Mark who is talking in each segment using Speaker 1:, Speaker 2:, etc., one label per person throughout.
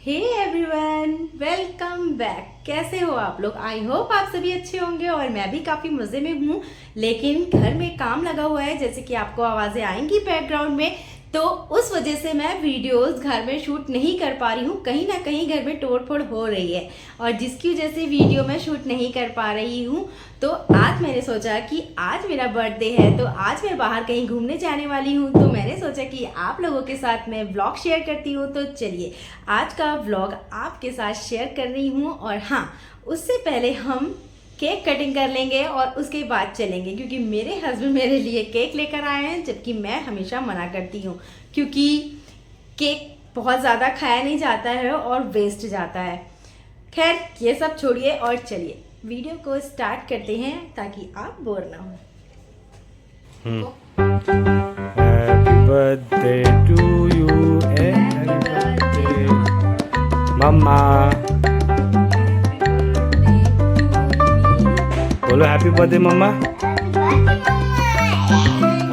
Speaker 1: Hey everyone, welcome back. कैसे हो आप लोग? आई होप आप सभी अच्छे होंगे और मैं भी काफ़ी मज़े में हूँ। लेकिन घर में काम लगा हुआ है, जैसे कि आपको आवाज़ें आएंगी बैकग्राउंड में, तो उस वजह से मैं वीडियोस घर में शूट नहीं कर पा रही हूँ। कहीं ना कहीं घर में तोड़ फोड़ हो रही है और जिसकी वजह से वीडियो मैं शूट नहीं कर पा रही हूँ। तो आज मैंने सोचा कि आज मेरा बर्थडे है, तो आज मैं बाहर कहीं घूमने जाने वाली हूँ। तो मैंने सोचा कि आप लोगों के साथ मैं व्लॉग शेयर करती हूँ। तो चलिए आज का व्लॉग आपके साथ शेयर कर रही हूँ। और हाँ, उससे पहले हम केक कटिंग कर लेंगे और उसके बाद चलेंगे, क्योंकि मेरे हस्बैंड मेरे लिए केक लेकर आए हैं, जबकि मैं हमेशा मना करती हूँ क्योंकि केक बहुत ज़्यादा खाया नहीं जाता है और वेस्ट जाता है। खैर, ये सब छोड़िए और चलिए वीडियो को स्टार्ट करते हैं ताकि आप बोर ना हो।
Speaker 2: Happy birthday to you and happy birthday mama। बोलो happy birthday mama.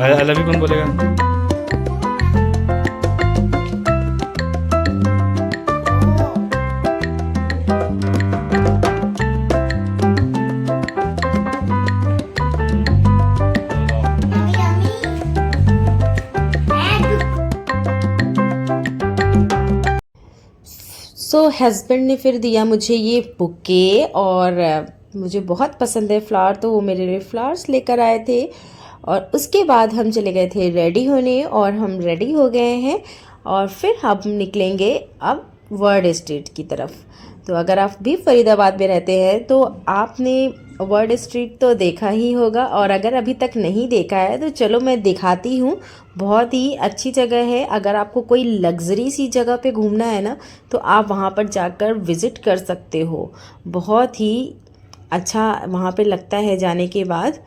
Speaker 2: I love you कौन बोलेगा?
Speaker 1: हस्बैंड ने फिर दिया मुझे ये बुके और मुझे बहुत पसंद है फ्लावर, तो वो मेरे लिए फ्लावर्स लेकर आए थे। और उसके बाद हम चले गए थे रेडी होने और हम रेडी हो गए हैं और फिर हम निकलेंगे अब वर्ड स्ट्रीट की तरफ। तो अगर आप भी फरीदाबाद में रहते हैं तो आपने वर्ड स्ट्रीट तो देखा ही होगा, और अगर अभी तक नहीं देखा है तो चलो मैं दिखाती हूँ। बहुत ही अच्छी जगह है। अगर आपको कोई लग्जरी सी जगह पे घूमना है ना, तो आप वहाँ पर जाकर विज़िट कर सकते हो। बहुत ही अच्छा वहाँ पे लगता है। जाने के बाद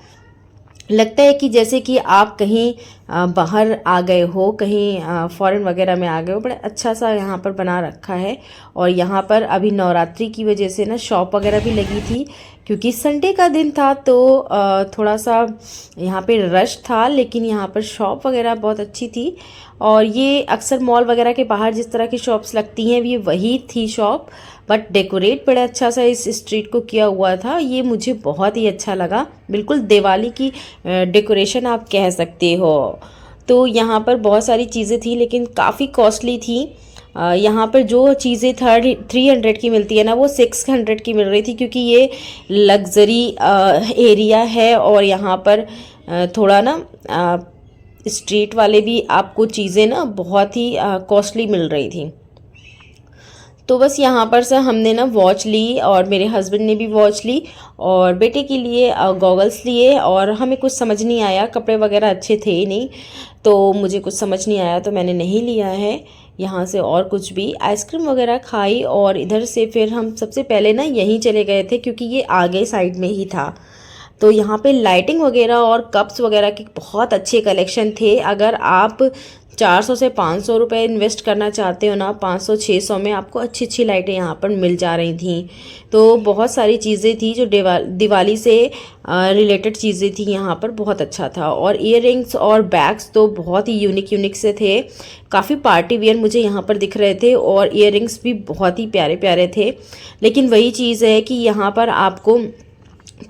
Speaker 1: लगता है कि जैसे कि आप कहीं बाहर आ गए हो, कहीं फॉरेन वगैरह में आ गए हो। बड़ा अच्छा सा यहाँ पर बना रखा है। और यहाँ पर अभी नवरात्रि की वजह से ना शॉप वगैरह भी लगी थी, क्योंकि संडे का दिन था तो थोड़ा सा यहाँ पे रश था, लेकिन यहाँ पर शॉप वगैरह बहुत अच्छी थी। और ये अक्सर मॉल वगैरह के बाहर जिस तरह की शॉप्स लगती हैं, ये वही थी शॉप, बट डेकोरेट बड़ा अच्छा सा इस स्ट्रीट को किया हुआ था। ये मुझे बहुत ही अच्छा लगा। बिल्कुल दिवाली की डेकोरेशन आप कह सकते हो। तो यहाँ पर बहुत सारी चीज़ें थी, लेकिन काफ़ी कॉस्टली थी। यहाँ पर जो चीज़ें 300 की मिलती है ना, वो 600 की मिल रही थी, क्योंकि ये लग्जरी एरिया है। और यहाँ पर थोड़ा ना स्ट्रीट वाले भी आपको चीज़ें ना बहुत ही कॉस्टली मिल रही थी। तो बस यहाँ पर से हमने ना वॉच ली और मेरे हस्बैंड ने भी वॉच ली और बेटे के लिए गॉगल्स लिए। और हमें कुछ समझ नहीं आया, कपड़े वगैरह अच्छे थे ही नहीं, तो मुझे कुछ समझ नहीं आया तो मैंने नहीं लिया है यहाँ से और कुछ भी। आइसक्रीम वगैरह खाई और इधर से फिर हम सबसे पहले ना यहीं चले गए थे, क्योंकि ये आगे साइड में ही था। तो यहाँ पे लाइटिंग वगैरह और कप्स वगैरह के बहुत अच्छे कलेक्शन थे। अगर आप 400 से 500 रुपये इन्वेस्ट करना चाहते हो ना, 500-600 में आपको अच्छी अच्छी लाइटें यहाँ पर मिल जा रही थी। तो बहुत सारी चीज़ें थी जो दिवाली से रिलेटेड चीज़ें थी यहाँ पर। बहुत अच्छा था। और इयररिंग्स और बैग्स तो बहुत ही यूनिक यूनिक से थे। काफ़ी पार्टी वियर मुझे यहाँ पर दिख रहे थे और इयररिंग्स भी बहुत ही प्यारे प्यारे थे। लेकिन वही चीज़ है कि यहाँ पर आपको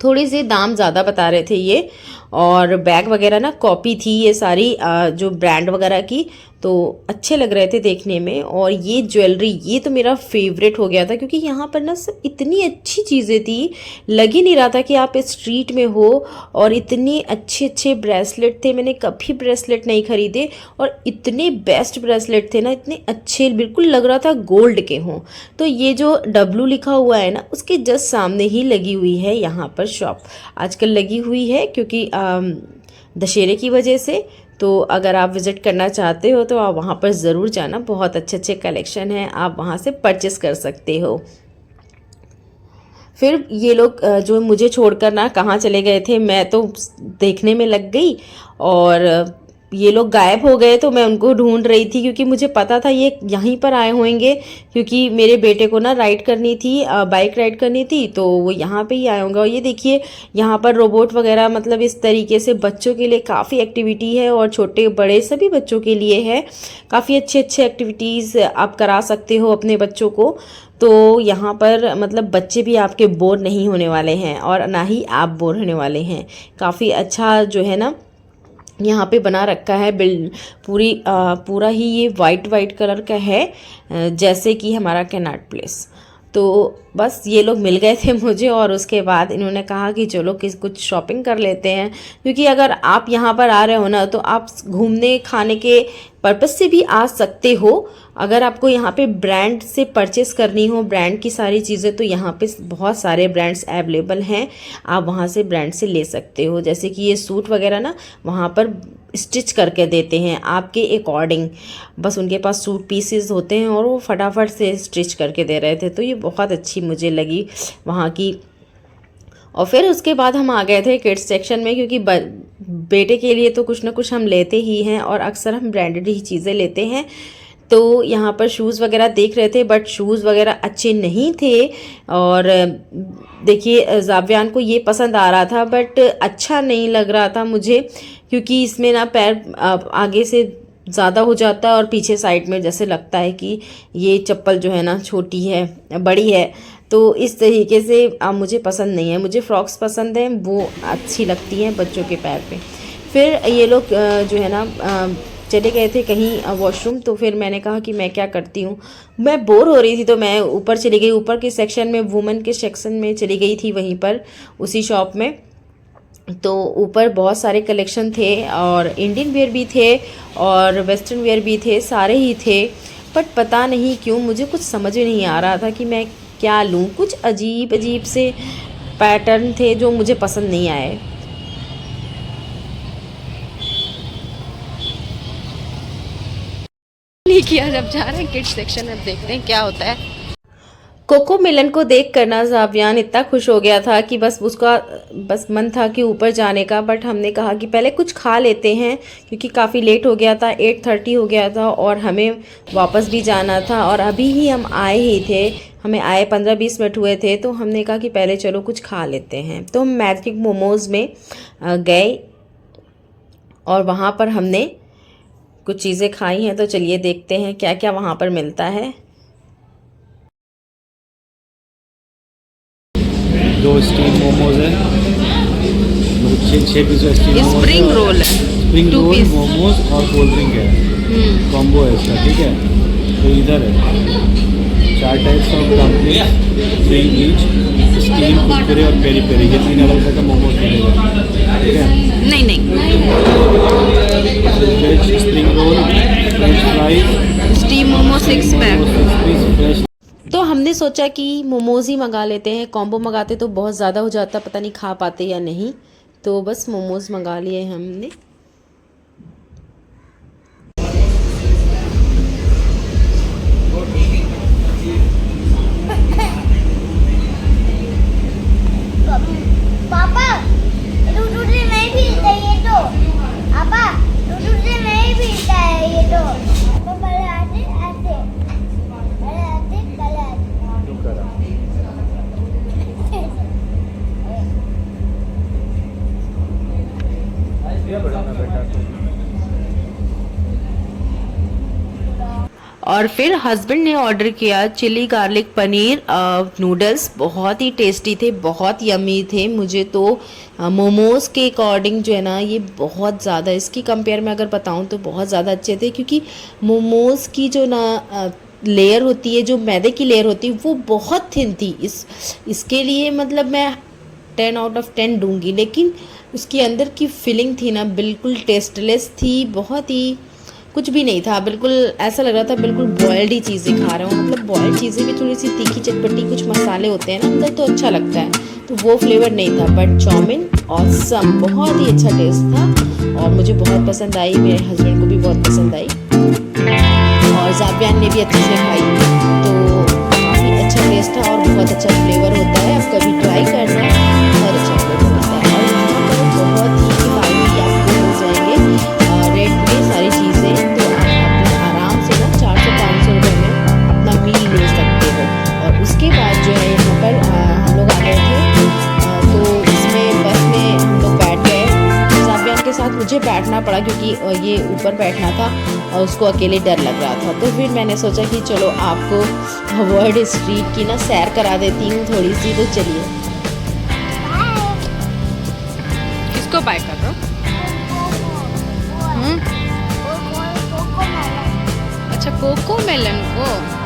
Speaker 1: थोड़ी सी दाम ज़्यादा बता रहे थे ये। और बैग वगैरह ना कॉपी थी ये सारी, जो ब्रांड वगैरह की, तो अच्छे लग रहे थे देखने में। और ये ज्वेलरी, ये तो मेरा फेवरेट हो गया था, क्योंकि यहाँ पर ना सब इतनी अच्छी चीज़ें थी, लग ही नहीं रहा था कि आप इस स्ट्रीट में हो। और इतने अच्छे अच्छे ब्रेसलेट थे, मैंने कभी ब्रेसलेट नहीं खरीदे और इतने बेस्ट ब्रेसलेट थे ना, इतने अच्छे, बिल्कुल लग रहा था गोल्ड के हों। तो ये जो W लिखा हुआ है ना, उसके जस्ट सामने ही लगी हुई है यहाँ पर शॉप। आजकल लगी हुई है क्योंकि दशहरे की वजह से। तो अगर आप विज़िट करना चाहते हो तो आप वहाँ पर ज़रूर जाना। बहुत अच्छे अच्छे कलेक्शन हैं, आप वहाँ से परचेस कर सकते हो। फिर ये लोग जो मुझे छोड़कर ना कहाँ चले गए थे, मैं तो देखने में लग गई। और ये लोग गायब हो गए तो मैं उनको ढूंढ रही थी, क्योंकि मुझे पता था ये यहीं पर आए होंगे, क्योंकि मेरे बेटे को ना राइड करनी थी, बाइक राइड करनी थी, तो वो यहाँ पे ही आए होंगे। और ये देखिए यहाँ पर रोबोट वगैरह, मतलब इस तरीके से बच्चों के लिए काफ़ी एक्टिविटी है और छोटे बड़े सभी बच्चों के लिए है। काफ़ी अच्छे अच्छे एक्टिविटीज़ आप करा सकते हो अपने बच्चों को। तो यहाँ पर मतलब बच्चे भी आपके बोर नहीं होने वाले हैं और ना ही आप बोर होने वाले हैं। काफ़ी अच्छा जो है ना यहाँ पे बना रखा है। पूरा ही ये वाइट कलर का है, जैसे कि हमारा कैनाट प्लेस। तो बस ये लोग मिल गए थे मुझे और उसके बाद इन्होंने कहा कि चलो कुछ शॉपिंग कर लेते हैं, क्योंकि अगर आप यहाँ पर आ रहे हो ना तो आप घूमने खाने के पर्पस से भी आ सकते हो। अगर आपको यहाँ पे ब्रांड से परचेस करनी हो, ब्रांड की सारी चीज़ें, तो यहाँ पे बहुत सारे ब्रांड्स अवेलेबल हैं, आप वहाँ से ब्रांड से ले सकते हो। जैसे कि ये सूट वगैरह ना वहाँ पर स्टिच करके देते हैं आपके अकॉर्डिंग। बस उनके पास सूट पीसेस होते हैं और वो फटाफट से स्टिच करके दे रहे थे, तो ये बहुत अच्छी मुझे लगी वहाँ की। और फिर उसके बाद हम आ गए थे किड्स सेक्शन में, क्योंकि बेटे के लिए तो कुछ ना कुछ हम लेते ही हैं और अक्सर हम ब्रांडेड ही चीज़ें लेते हैं। तो यहाँ पर शूज़ वगैरह देख रहे थे, बट शूज़ वगैरह अच्छे नहीं थे। और देखिए जावियान को ये पसंद आ रहा था, बट अच्छा नहीं लग रहा था मुझे, क्योंकि इसमें ना पैर आगे से ज़्यादा हो जाता है और पीछे साइड में जैसे लगता है कि ये चप्पल जो है ना छोटी है, बड़ी है। तो इस तरीके से मुझे पसंद नहीं है। मुझे फ्रॉक्स पसंद हैं, वो अच्छी लगती हैं बच्चों के पैर पे। फिर ये लोग जो है ना चले गए थे कहीं वॉशरूम, तो फिर मैंने कहा कि मैं क्या करती हूँ, मैं बोर हो रही थी तो मैं ऊपर चली गई। ऊपर के सेक्शन में, वुमेन के सेक्शन में चली गई थी, वहीं पर उसी शॉप में। तो ऊपर बहुत सारे कलेक्शन थे और इंडियन वेयर भी थे और वेस्टर्न वेयर भी थे, सारे ही थे। बट पता नहीं क्यों मुझे कुछ समझ में नहीं आ रहा था कि मैं क्या लूँ। कुछ अजीब अजीब से पैटर्न थे जो मुझे पसंद नहीं आए। नहीं किया, जब जा रहे हैं किड्स सेक्शन में, देखते हैं क्या होता है। कोको मिलन को देख कर ना जावियान इतना खुश हो गया था कि बस मन था कि ऊपर जाने का। बट हमने कहा कि पहले कुछ खा लेते हैं, क्योंकि काफ़ी लेट हो गया था, 8:30 हो गया था और हमें वापस भी जाना था और अभी ही हम आए ही थे, हमें आए 15-20 मिनट हुए थे। तो हमने कहा कि पहले चलो कुछ खा लेते हैं। तो हम मैजिक मोमोज़ में गए और वहाँ पर हमने कुछ चीज़ें खाई हैं। तो चलिए देखते हैं क्या क्या वहाँ पर मिलता है।
Speaker 2: 2 स्टीम मोमोज है, 6 piece steam momos,
Speaker 1: spring roll है,
Speaker 2: स्प्रिंग रोल, मोमोज और कोल्ड ड्रिंक है, कॉम्बो है इसका, ठीक है। तो इधर है 4 types of dumpling, 3 each, steam, Kurkure और पेरी पेरी, ये 3 अलग तरह का मोमोज मिलेगा, ठीक है।
Speaker 1: नहीं
Speaker 2: veg spring roll, French fries,
Speaker 1: steam momo 6 pack.
Speaker 2: Fresh.
Speaker 1: तो हमने सोचा कि मोमोज़ ही मंगा लेते हैं, कॉम्बो मंगाते तो बहुत ज़्यादा हो जाता, पता नहीं खा पाते या नहीं। तो बस मोमोज़ मंगा लिए हमने।
Speaker 3: पापा दूध से नहीं पीता ये तो, पापा दूध से नहीं पीता है ये तो। पापा पहले आते ऐसे, पहले आते पहले
Speaker 1: और फिर हस्बैंड ने ऑर्डर किया चिली गार्लिक पनीर नूडल्स। बहुत ही टेस्टी थे, बहुत यमी थे। मुझे तो मोमोज़ के अकॉर्डिंग जो है ना ये बहुत ज़्यादा, इसकी कंपेयर में अगर बताऊं तो बहुत ज़्यादा अच्छे थे, क्योंकि मोमोज़ की जो ना लेयर होती है, जो मैदे की लेयर होती है, वो बहुत थिन थी। इसके लिए मतलब मैं 10 आउट ऑफ 10 दूंगी। लेकिन उसके अंदर की फीलिंग थी ना बिल्कुल टेस्टलेस थी, बहुत ही कुछ भी नहीं था। बिल्कुल ऐसा लग रहा था बिल्कुल बॉयल्ड ही चीज़ें खा रहे हो। मतलब बॉयल्ड चीज़ें भी थोड़ी सी तीखी चटपटी, कुछ मसाले होते हैं ना अंदर, तो अच्छा लगता है, तो वो फ्लेवर नहीं था। बट चाउमीन ऑसम, बहुत ही अच्छा टेस्ट था और मुझे बहुत पसंद आई, मेरे हस्बैंड को भी बहुत पसंद आई और जावियान ने भी अच्छे से खाई। तो काफ़ी अच्छा टेस्ट था और बहुत अच्छा फ्लेवर होता है, आप कभी ट्राई करना, बहुत अच्छा फ्लेवर होता है। और यहाँ पर बहुत ही किफ़ायती आपको मिल जाएंगे रेड मुझे बैठना पड़ा क्योंकि ये ऊपर बैठना था और उसको अकेले डर लग रहा था। तो फिर मैंने सोचा कि चलो आपको वर्ल्ड स्ट्रीट की ना सैर करा देती हूँ थोड़ी सी। तो चलिए। किसको बाय कर रहे हो? अच्छा, कोको मेलन को।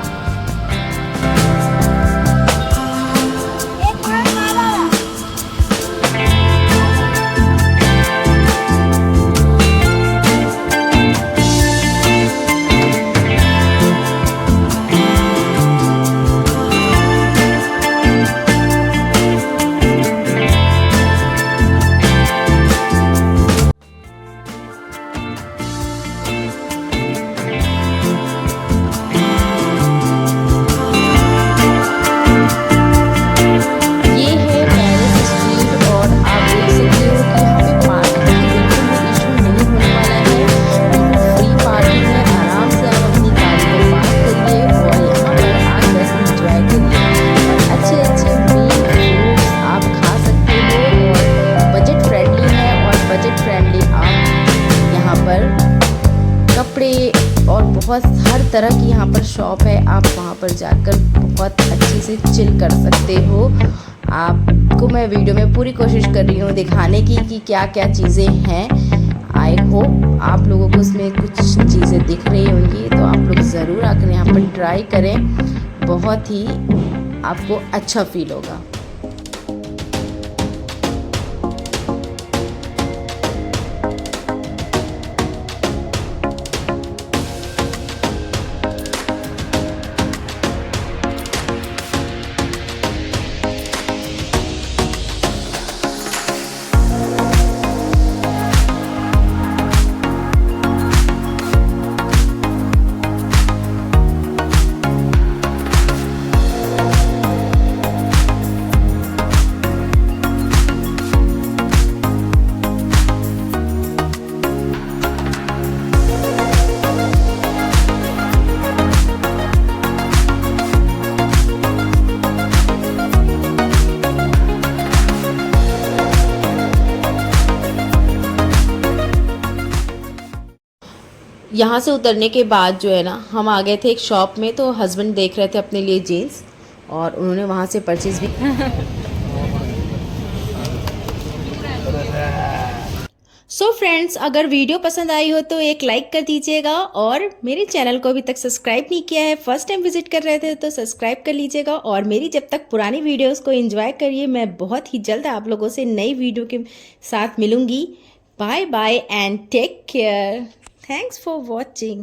Speaker 1: और बहुत हर तरह की यहाँ पर शॉप है। आप वहाँ पर जाकर बहुत अच्छे से चिल कर सकते हो। आपको मैं वीडियो में पूरी कोशिश कर रही हूँ दिखाने की कि क्या क्या चीज़ें हैं। आई होप आप लोगों को उसमें कुछ चीज़ें दिख रही होंगी, तो आप लोग ज़रूर आकर यहाँ पर ट्राई करें। बहुत ही आपको अच्छा फील होगा। यहाँ से उतरने के बाद जो है ना, हम आ गए थे एक शॉप में। तो हस्बैंड देख रहे थे अपने लिए जीन्स और उन्होंने वहाँ से परचेज़ भी। सो फ्रेंड्स, अगर वीडियो पसंद आई हो तो एक लाइक कर दीजिएगा और मेरे चैनल को अभी तक सब्सक्राइब नहीं किया है, फर्स्ट टाइम विजिट कर रहे थे तो सब्सक्राइब कर लीजिएगा। और मेरी जब तक पुरानी वीडियोस को एंजॉय करिए। मैं बहुत ही जल्द आप लोगों से नई वीडियो के साथ मिलूँगी। Bye bye and take care. Thanks for watching.